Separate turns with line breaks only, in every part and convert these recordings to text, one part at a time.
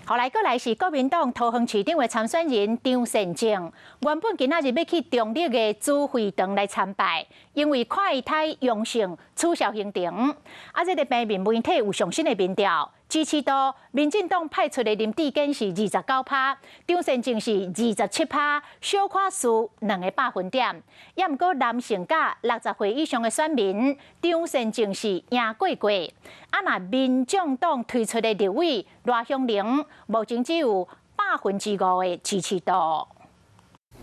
后来过来是国民党桃园市长的参选人张善政，原本今仔日要去中立的主会堂来参拜，因为看伊太阳性取消行程。这个平面媒体有上新的民调，支持度民进党派出的林志坚是29%，张善政是27%，小可输2个百分点。也毋过男性甲60岁以上的选民，张善政是赢过。若民众党推出的立委赖香玲，目前只有5%的支持度。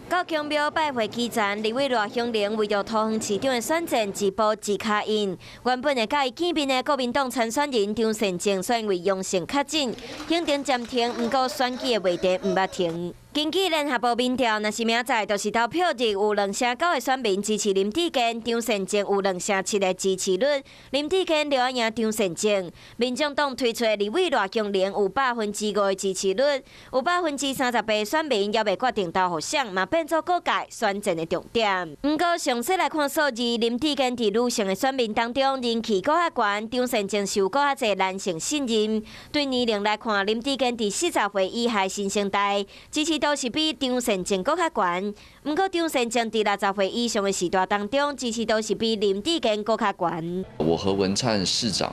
到强庙拜会期前，立委赖香玲为着桃园市长的选战自曝自卡因。原本会甲伊见面的国民党参选人张善政，却因为阳性确诊，行程暂停。不过选举的话题唔捌停。根据联合报民调，若是明仔就是投票日，有2%9%的选民支持林志坚，张善政有2%7%的支持率，林志坚就要赢张善政。民众党推出的立委赖香玲有5%的支持率，有38%的选民也未决定投互谁，嘛变做各界选战的重点。不过详细来看数字，林志坚伫女性的选民当中人气搁较悬，张善政受搁较侪男性信任。对年龄来看，林志坚伫40岁以下新生代支持都是比张善政搁较悬，不过张善政伫60岁以上的时代当中，支持都是比林志坚搁较悬。
我和文灿市长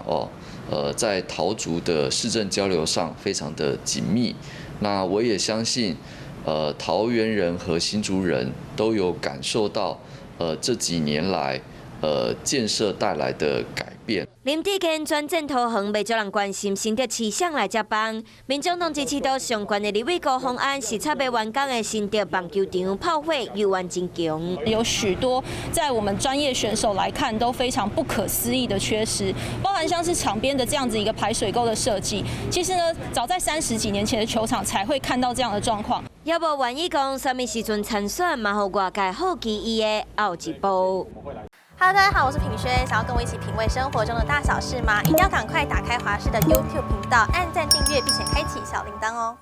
在桃竹的市政交流上非常的紧密。那我也相信，桃园人和新竹人都有感受到，这几年来，建设带来的改变。
林志坚转战桃园，未少人关心，新竹市长来接棒。民众党支持度上悬的立委高虹安，视察未完工的新竹棒球场炮火犹原真强。
有许多在我们专业选手来看都非常不可思议的缺失，包含像是场边的这样子一个排水沟的设计。其实呢，早在30几年前的球场才会看到这样的状况。
也无愿意讲什么时阵参选，嘛互外界好奇伊的后一步。
Hello， 大家好，我是品轩。想要跟我一起品味生活中的大小事吗？一定要赶快打开华视的 YouTube 频道，按赞订阅，并且开启小铃铛哦。